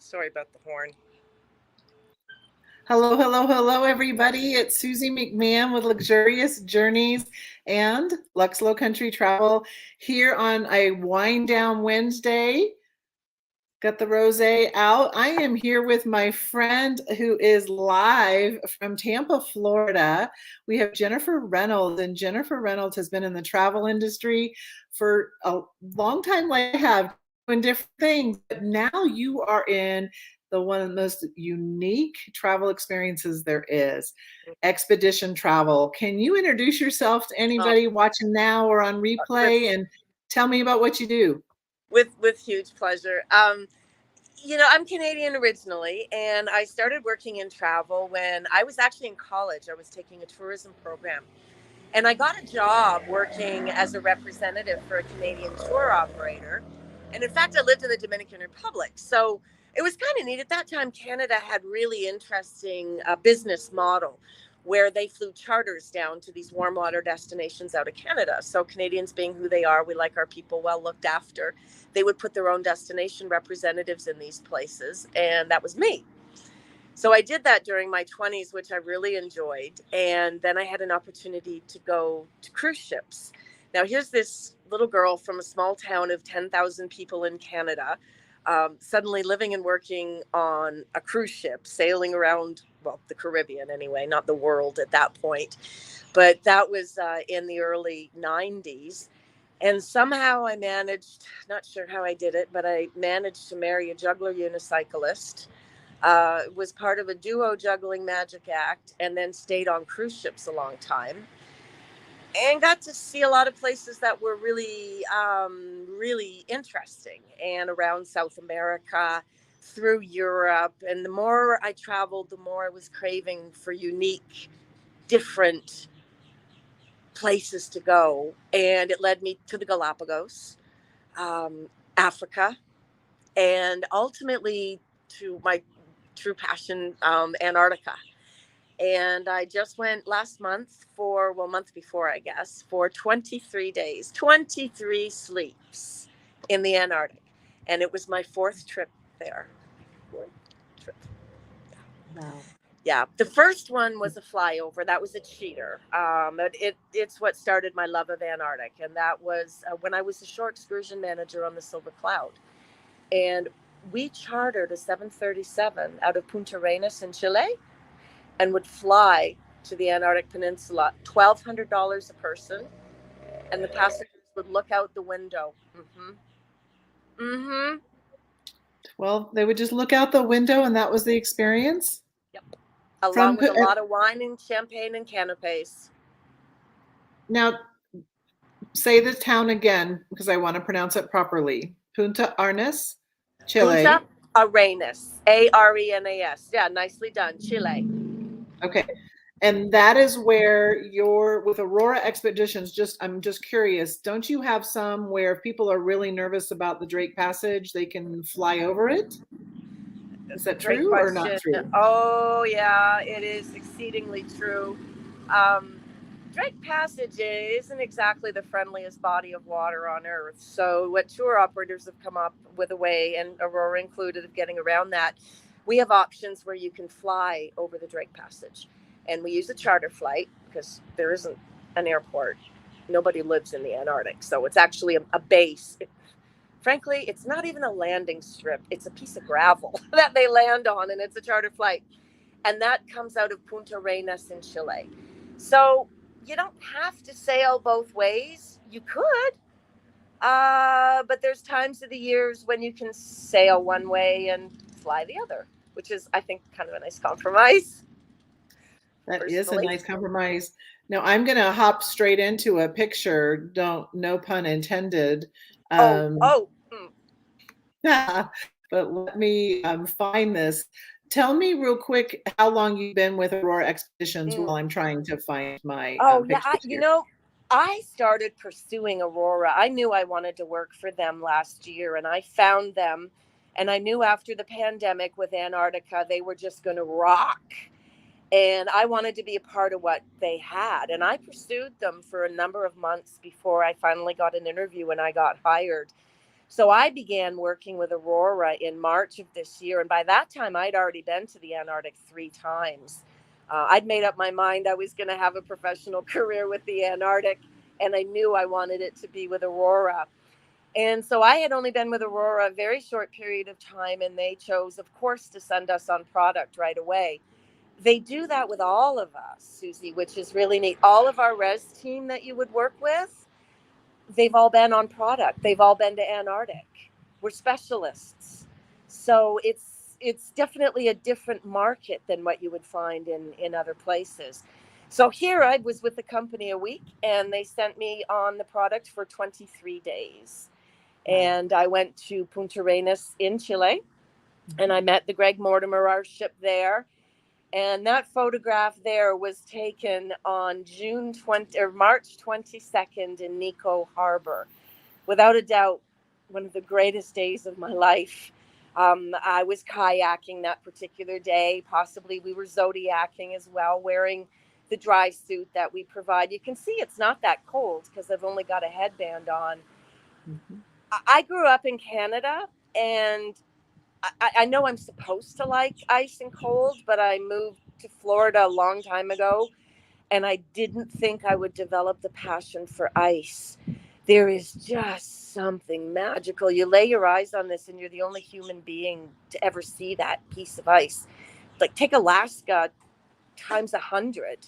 Sorry about the horn. Hello, hello, hello, everybody. It's Susie McMahon with Luxurious Journeys and Luxlow Country Travel here on a wind down Wednesday. Got the rosé out. I am here with my friend who is live from Tampa, Florida. We have Jennifer Reynolds, and Jennifer Reynolds has been in the travel industry for a long time, like I have, doing different things. But now you are in one of the most unique travel experiences there is, expedition travel. Can you introduce yourself to anybody watching now or on replay and tell me about what you do? With huge pleasure. I'm Canadian originally, and I started working in travel when I was actually in college. I was taking a tourism program, and I got a job working as a representative for a Canadian tour operator. And in fact, I lived in the Dominican Republic. So it was kind of neat. At that time, Canada had really interesting business model where they flew charters down to these warm water destinations out of Canada. So Canadians being who they are, we like our people well looked after. They would put their own destination representatives in these places. And that was me. So I did that during my 20s, which I really enjoyed. And then I had an opportunity to go to cruise ships. Now, here's this little girl from a small town of 10,000 people in Canada, suddenly living and working on a cruise ship, sailing around, well, the Caribbean anyway, not the world at that point. But that was in the early 90s. And somehow I managed, not sure how I did it, but I managed to marry a juggler unicyclist. Was part of a duo juggling magic act, and then stayed on cruise ships a long time and got to see a lot of places that were really, really interesting, and around South America, through Europe. And the more I traveled, the more I was craving for unique, different places to go. And it led me to the Galapagos, Africa, and ultimately to my true passion, Antarctica. And I just went last month month before, I guess, for 23 days, 23 sleeps in the Antarctic. And it was my fourth trip there. Fourth trip. Wow. Yeah, the first one was a flyover. That was a cheater. It's what started my love of Antarctic. And that was when I was a shore excursion manager on the Silver Cloud. And we chartered a 737 out of Punta Arenas in Chile and would fly to the Antarctic Peninsula, $1,200 a person, and the passengers would look out the window. Well, they would just look out the window, and that was the experience? Yep. Along with a lot of wine and champagne and canapes. Now, say the town again, because I want to pronounce it properly. Punta Arenas, Chile. Punta Arenas, Arenas. Yeah, nicely done, Chile. Okay. And that is where you're with Aurora Expeditions. I'm just curious, don't you have some where if people are really nervous about the Drake Passage, they can fly over it? Is that true or not true? Oh, yeah, it is exceedingly true. Drake Passage isn't exactly the friendliest body of water on Earth. So what tour operators have come up with a way, and Aurora included, of getting around that, we have options where you can fly over the Drake Passage. And we use a charter flight because there isn't an airport. Nobody lives in the Antarctic. So it's actually a base. Frankly, it's not even a landing strip. It's a piece of gravel that they land on, and it's a charter flight. And that comes out of Punta Arenas in Chile. So you don't have to sail both ways. You could. But there's times of the years when you can sail one way and fly the other, which is, I think, kind of a nice compromise. That is a nice compromise. Now I'm going to hop straight into a picture. No pun intended. Yeah, but let me find this. Tell me real quick how long you've been with Aurora Expeditions while I'm trying to find my I started pursuing Aurora. I knew I wanted to work for them last year, and I found them. And I knew after the pandemic with Antarctica, they were just going to rock. And I wanted to be a part of what they had. And I pursued them for a number of months before I finally got an interview and I got hired. So I began working with Aurora in March of this year. And by that time, I'd already been to the Antarctic 3 times. I'd made up my mind I was going to have a professional career with the Antarctic, and I knew I wanted it to be with Aurora. And so I had only been with Aurora a very short period of time, and they chose, of course, to send us on product right away. They do that with all of us, Susie, which is really neat. All of our res team that you would work with, they've all been on product. They've all been to Antarctic. We're specialists. So it's definitely a different market than what you would find in other places. So here I was with the company a week, and they sent me on the product for 23 days. And I went to Punta Arenas in Chile, and I met the Greg Mortimer, our ship there. And that photograph there was taken on March 22nd in Nico Harbor. Without a doubt, one of the greatest days of my life. I was kayaking that particular day. Possibly we were zodiacking as well, wearing the dry suit that we provide. You can see it's not that cold because I've only got a headband on. Mm-hmm. I grew up in Canada, and I know I'm supposed to like ice and cold, but I moved to Florida a long time ago, and I didn't think I would develop the passion for ice. There is just something magical. You lay your eyes on this, and you're the only human being to ever see that piece of ice. Like, take Alaska times 100,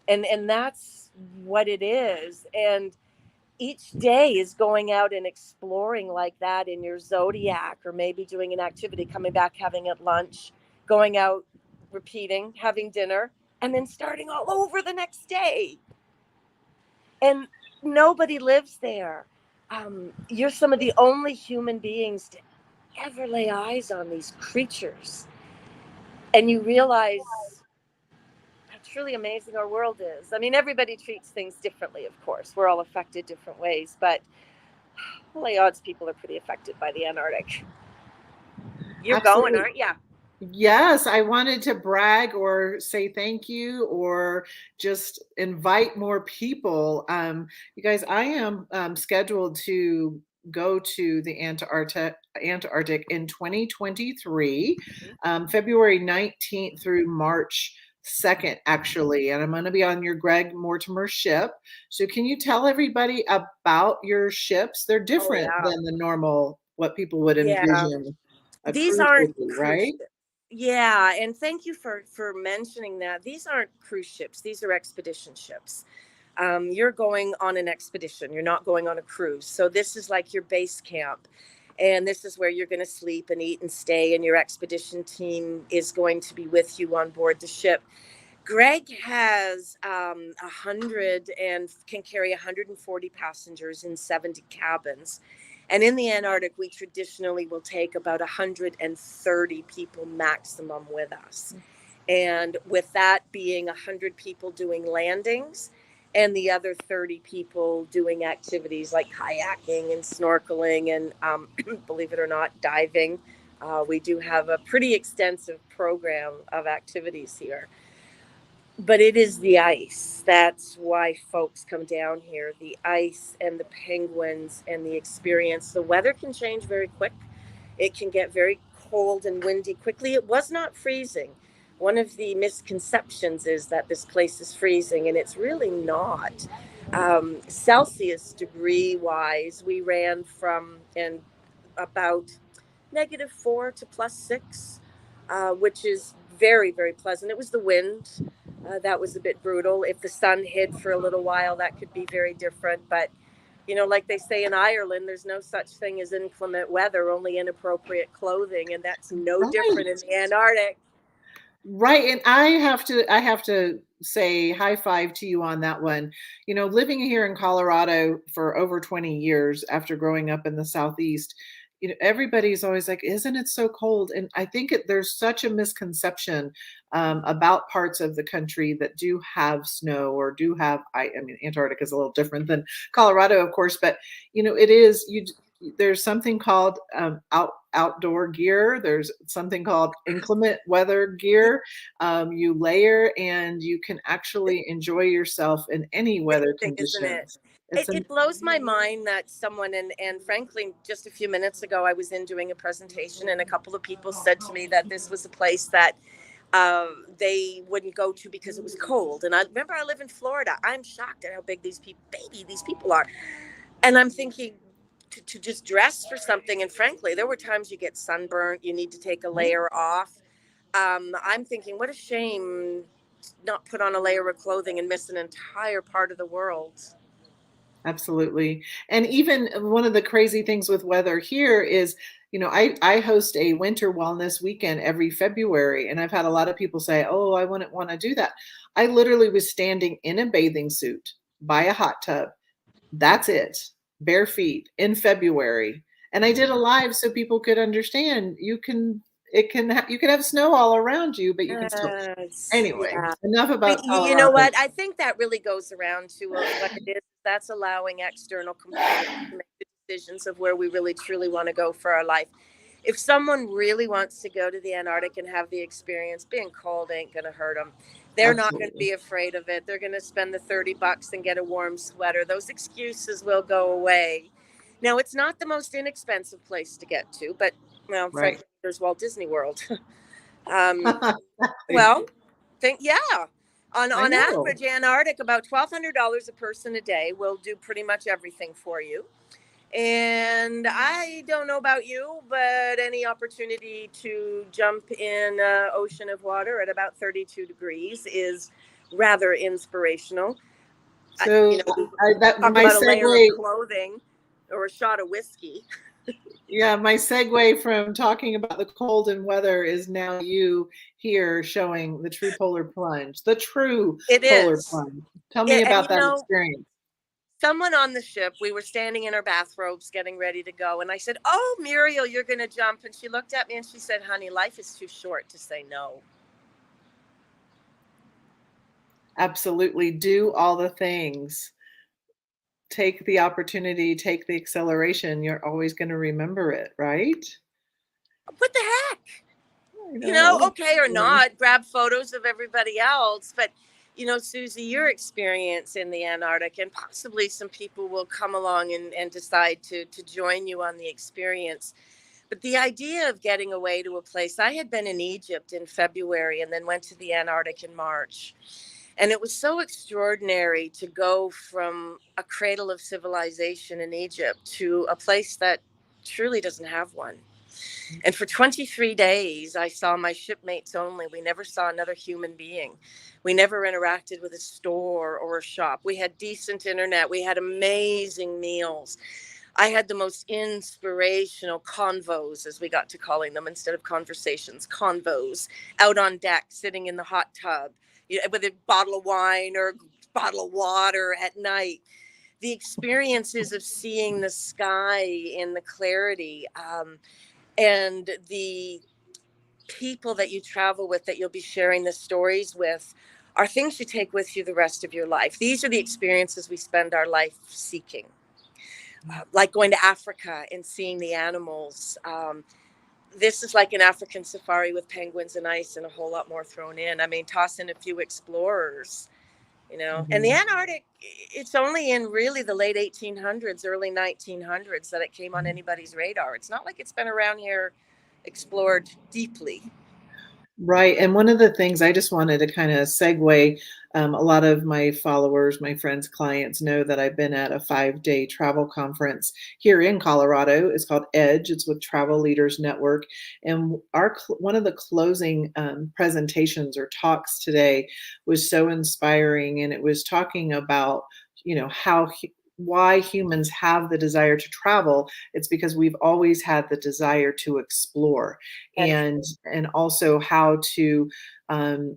and that's what it is. And each day is going out and exploring like that in your zodiac, or maybe doing an activity, coming back, having at lunch, going out, repeating, having dinner, and then starting all over the next day. And nobody lives there. You're some of the only human beings to ever lay eyes on these creatures. And you realize how truly amazing our world is. I mean, everybody treats things differently, of course. We're all affected different ways, but holy odds, people are pretty affected by the Antarctic. You're Absolutely. going, aren't you? Yes, I wanted to brag or say thank you or just invite more people. You guys, I am scheduled to go to the Antarctic in 2023, February 19th through March 2nd, actually. And I'm going to be on your Greg Mortimer ship. So can you tell everybody about your ships? They're different than the normal, what people would envision. These aren't cruise, right? Yeah, and thank you for mentioning that. These aren't cruise ships. These are expedition ships. You're going on an expedition. You're not going on a cruise. So this is like your base camp. And this is where you're going to sleep and eat and stay. And your expedition team is going to be with you on board the ship. Greg has 100 and can carry 140 passengers in 70 cabins. And in the Antarctic, we traditionally will take about 130 people maximum with us. And with that being 100 people doing landings and the other 30 people doing activities like kayaking and snorkeling and, believe it or not, diving. We do have a pretty extensive program of activities here. But it is the ice. That's why folks come down here. The ice and the penguins and the experience. The weather can change very quick. It can get very cold and windy quickly. It was not freezing. One of the misconceptions is that this place is freezing, and it's really not. Celsius degree wise, we ran from and about -4 to +6, which is very, very pleasant. It was the wind. That was a bit brutal. If the sun hid for a little while, that could be very different. But, you know, like they say in Ireland, there's no such thing as inclement weather, only inappropriate clothing. And that's no different in the Antarctic. Right. And I have to say high five to you on that one. You know, living here in Colorado for over 20 years after growing up in the Southeast, you know, everybody's always like, isn't it so cold? And I think there's such a misconception about parts of the country that do have snow or do have, I mean, Antarctica is a little different than Colorado, of course, but you know, there's something called outdoor gear. There's something called inclement weather gear. You layer and you can actually enjoy yourself in any weather condition. It's It blows my mind that someone, and frankly, just a few minutes ago, I was in doing a presentation, and a couple of people said to me that this was a place that they wouldn't go to because it was cold. And I remember I live in Florida. I'm shocked at how big these people are. And I'm thinking to just dress for something. And frankly, there were times you get sunburnt, you need to take a layer off. I'm thinking, what a shame not put on a layer of clothing and miss an entire part of the world. Absolutely. And even one of the crazy things with weather here is, I host a winter wellness weekend every February, and I've had a lot of people say, "Oh, I wouldn't want to do that." I literally was standing in a bathing suit by a hot tub. That's it. Bare feet in February. And I did a live so people could understand you can have snow all around you, but you can still. Yes, Anyway, yeah. enough But about you know Colorado. what? I think that really goes around to what it is. That's allowing external components to make the decisions of where we really truly want to go for our life. If someone really wants to go to the Antarctic and have the experience, being cold ain't going to hurt them. They're not going to Absolutely. be afraid of it. They're going to spend the $30 and get a warm sweater. Those excuses will go away. Now, it's not the most inexpensive place to get to, but, well, Right. frankly, there's Walt Disney World. um, well, yeah. I On know. average, Antarctic, about $1,200 a person a day will do pretty much everything for you. And I don't know about you, but any opportunity to jump in an ocean of water at about 32 degrees is rather inspirational. So that Talk my about a layer of segue, clothing or a shot of whiskey. yeah, my segue from talking about the cold and weather is now you here showing the true polar plunge, the true It polar is. plunge. Tell me Yeah, and about that experience. someone on the ship, we were standing in our bathrobes getting ready to go. And I said, "Oh, Muriel, you're going to jump." And she looked at me and she said, "Honey, life is too short to say no." Absolutely. Do all the things. Take the opportunity, take the acceleration. You're always going to remember it, right? What the heck? I know. Okay or not, grab photos of everybody else. But, Susie, your experience in the Antarctic, and possibly some people will come along and decide to join you on the experience. But the idea of getting away to a place, I had been in Egypt in February and then went to the Antarctic in March. And it was so extraordinary to go from a cradle of civilization in Egypt to a place that truly doesn't have one. And for 23 days, I saw my shipmates only. We never saw another human being. We never interacted with a store or a shop. We had decent internet. We had amazing meals. I had the most inspirational convos, as we got to calling them instead of conversations, convos out on deck, sitting in the hot tub with a bottle of wine or a bottle of water at night. The experiences of seeing the sky in the clarity, and the people that you travel with, that you'll be sharing the stories with, are things you take with you the rest of your life. These are the experiences we spend our life seeking, like going to Africa and seeing the animals. This is like an African safari with penguins and ice and a whole lot more thrown in. I mean, toss in a few explorers, And the Antarctic, it's only in really the late 1800s, early 1900s that it came on anybody's radar. It's not like it's been around here explored deeply. Right. And one of the things I just wanted to kind of segue, a lot of my followers, my friends, clients know that I've been at a 5-day travel conference here in Colorado. It's called EDGE. It's with Travel Leaders Network. And one of the closing presentations or talks today was so inspiring. And it was talking about, why humans have the desire to travel. It's because we've always had the desire to explore, And and also how to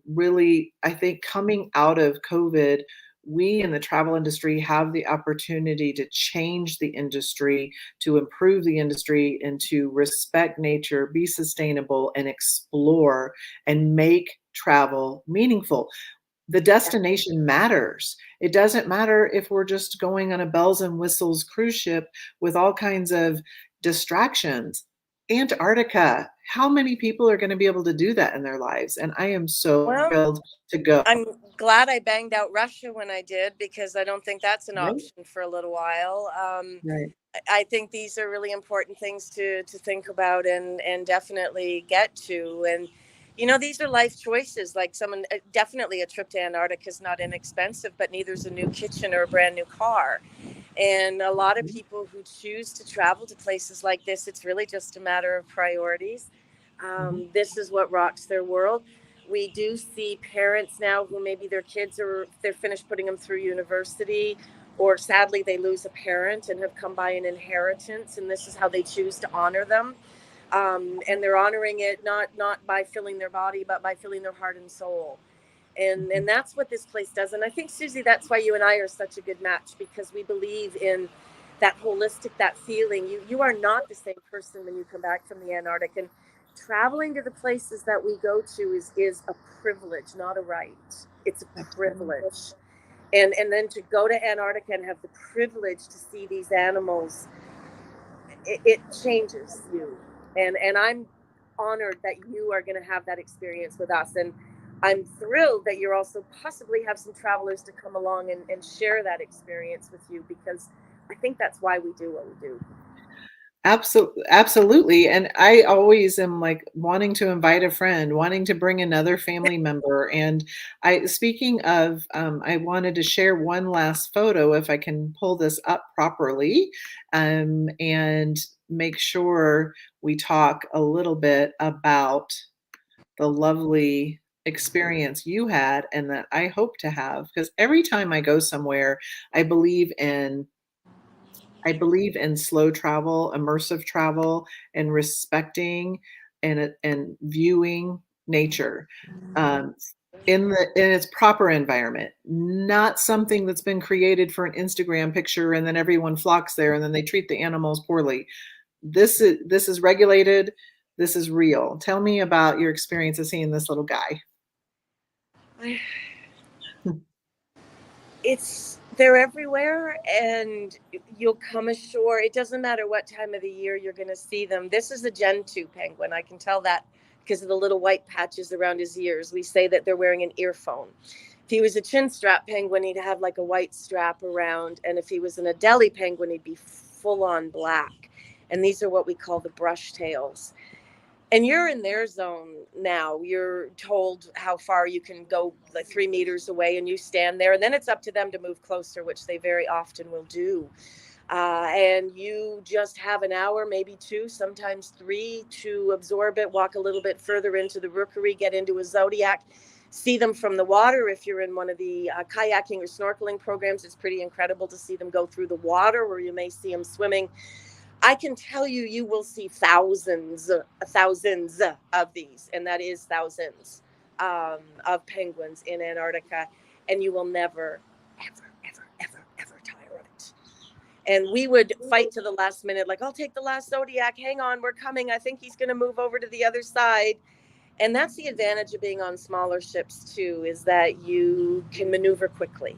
really, I think, coming out of COVID, we in the travel industry have the opportunity to change the industry, to improve the industry, and to respect nature, be sustainable, and explore and make travel meaningful. The destination matters. It doesn't matter if we're just going on a bells and whistles cruise ship with all kinds of distractions. Antarctica. How many people are going to be able to do that in their lives? And I am so Well, thrilled to go. I'm glad I banged out Russia when I did, because I don't think that's an Right, option for a little while. right. I think these are really important things to think about and definitely get to. And these are life choices. Like someone, definitely a trip to Antarctica is not inexpensive, but neither is a new kitchen or a brand new car. And a lot of people who choose to travel to places like this, it's really just a matter of priorities. Mhm. This is what rocks their world. We do see parents now who maybe their kids are, they're finished putting them through university, or sadly they lose a parent and have come by an inheritance, and this is how they choose to honor them. And they're honoring it not by filling their body, but by filling their heart and soul. And that's what this place does. And I think, Susie, that's why you and I are such a good match, because we believe in that holistic, that feeling. You are not the same person when you come back from the Antarctic. And traveling to the places that we go to is a privilege, not a right. It's a Absolutely. privilege. And then to go to Antarctica and have the privilege to see these animals, it changes you. And I'm honored that you are going to have that experience with us. And I'm thrilled that you're also possibly have some travelers to come along and share that experience with you, because I think that's why we do what we do. Absolutely. And I always am like wanting to invite a friend, wanting to bring another family member. And speaking of, I wanted to share one last photo if I can pull this up properly, and make sure we talk a little bit about the lovely experience you had and that I hope to have. Because every time I go somewhere, I believe in I believe in slow travel, immersive travel, and respecting and viewing nature, um, in its proper environment, not something that's been created for an Instagram picture and then everyone flocks there and then they treat the animals poorly. This is regulated. This is real. Tell me about your experience of seeing this little guy. It's they're everywhere, and you'll come ashore. It doesn't matter what time of the year you're going to see them. This is a Gen 2 penguin. I can tell that because of the little white patches around his ears. We say that they're wearing an earphone. If he was a chin strap penguin, he'd have like a white strap around, and if he was an Adelie penguin, he'd be full on black. And these are what we call the brush tails. And you're in their zone now. You're told how far you can go, like 3 meters away, and you stand there. And then it's up to them to move closer, which they very often will do. And you just have an hour, maybe two, sometimes three, to absorb it, walk a little bit further into the rookery, get into a zodiac, see them from the water. If you're in one of the kayaking or snorkeling programs, it's pretty incredible to see them go through the water, or you may see them swimming. I can tell you, you will see thousands of these, and that is thousands of penguins in Antarctica, and you will never, ever, ever, ever, ever tire of it. And we would fight to the last minute, like, I'll take the last zodiac. Hang on, we're coming. I think he's going to move over to the other side. And that's the advantage of being on smaller ships too, is that you can maneuver quickly.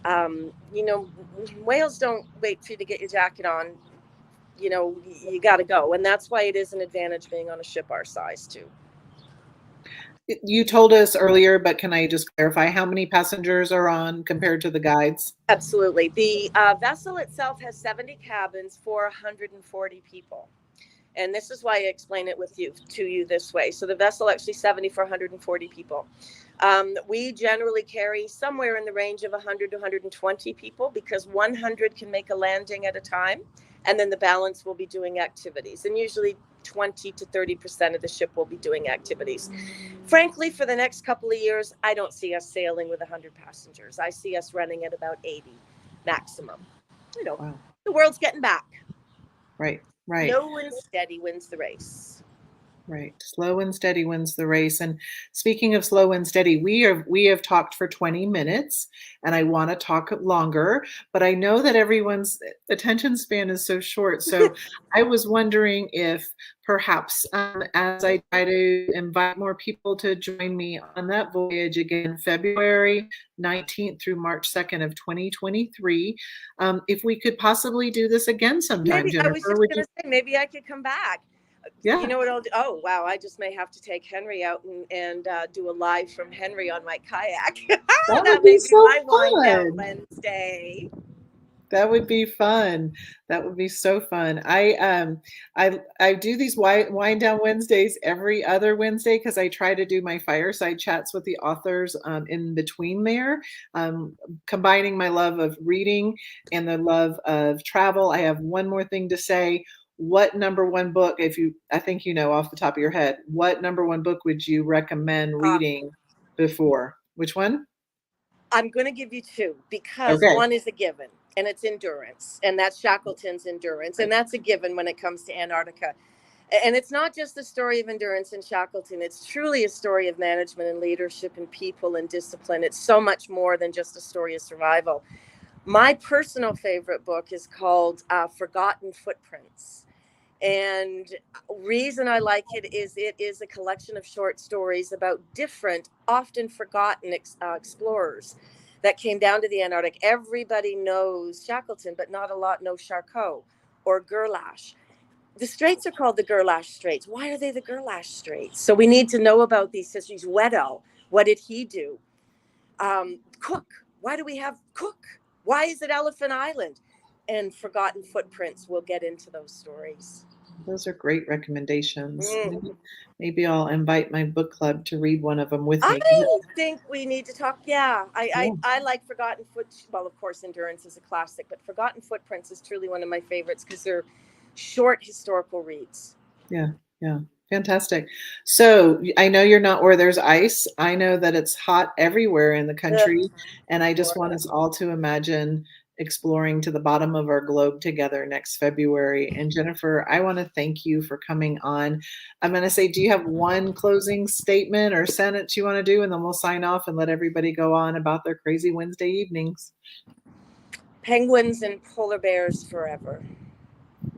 You know, whales don't wait for you to get your jacket on. You got to go. And that's why it is an advantage being on a ship our size too. You told us earlier, but can I just clarify how many passengers are on compared to the guides? Absolutely. The vessel itself has 70 cabins for 140 people. And this is why I explain it to you this way. So the vessel actually 70 for 140 people. We generally carry somewhere in the range of 100 to 120 people, because 100 can make a landing at a time, and then the balance will be doing activities. And usually 20 to 30% of the ship will be doing activities. Frankly, for the next couple of years, I don't see us sailing with 100 passengers. I see us running at about 80 maximum. Wow. The world's getting back. Right, right. Slow and steady wins the race. Right. Slow and steady wins the race. And speaking of slow and steady, we have talked for 20 minutes and I want to talk longer, but I know that everyone's attention span is so short. So I was wondering if perhaps, as I try to invite more people to join me on that voyage again, February 19th through March 2nd of 2023, if we could possibly do this again sometime, Maybe I was Jennifer, just would going you? to say, maybe I could come back. Yeah, You know what I'll do? Oh, wow. I just may have to take Henry out and do a live from Henry on my kayak. that That would be may be so my wind down fun. Wednesday. That would be fun. That would be so fun. I do these wind down Wednesdays every other Wednesday because I try to do my fireside chats with the authors in between there, combining my love of reading and the love of travel. I have one more thing to say. What number one book, if you, I think you know off the top of your head, what number one book would you recommend Uh, reading before? Which one? I'm going to give you two because Okay. one is a given, and it's endurance, and that's Shackleton's Endurance, and that's a given when it comes to Antarctica. And it's not just a story of endurance in Shackleton. It's truly a story of management and leadership and people and discipline. It's so much more than just a story of survival. My personal favorite book is called Forgotten Footprints. And reason I like it is a collection of short stories about different, often forgotten explorers that came down to the Antarctic. Everybody knows Shackleton, but not a lot know Charcot or Gerlache. The straits are called the Gerlache Straits. Why are they the Gerlache Straits? So we need to know about these histories. Weddell, what did he do? Cook, why do we have Cook? Why is it Elephant Island? And Forgotten Footprints, we'll get into those stories. Those are great recommendations. Mm. Maybe I'll invite my book club to read one of them with I me. think we need to talk. Yeah, Yeah, I like Forgotten Foot. Well, of course, Endurance is a classic, but Forgotten Footprints is truly one of my favorites because they're short historical reads. yeah, yeah. Fantastic. So I know you're not where there's ice. I know that it's hot everywhere in the Ugh, country. And I just want Florida. us all to imagine exploring to the bottom of our globe together next February. And Jennifer, I want to thank you for coming on. I'm going to say, do you have one closing statement or sentence you want to do? And then we'll sign off and let everybody go on about their crazy Wednesday evenings. Penguins and polar bears forever.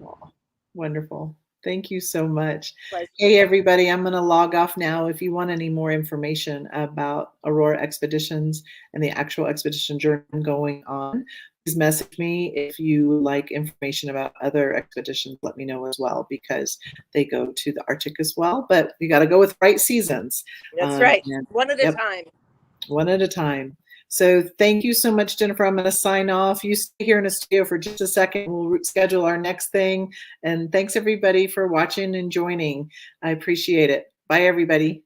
Aw, wonderful. Thank you so much. Pleasure. Hey, everybody, I'm going to log off now. If you want any more information about Aurora Expeditions and the actual expedition journey going on, please message me. If you like information about other expeditions, let me know as well, because they go to the Arctic as well. But you got to go with right seasons. That's right. And One at a yep, time. one at a time. So thank you so much, Jennifer. I'm going to sign off. You stay here in the studio for just a second. We'll schedule our next thing. And thanks everybody for watching and joining. I appreciate it. Bye, everybody.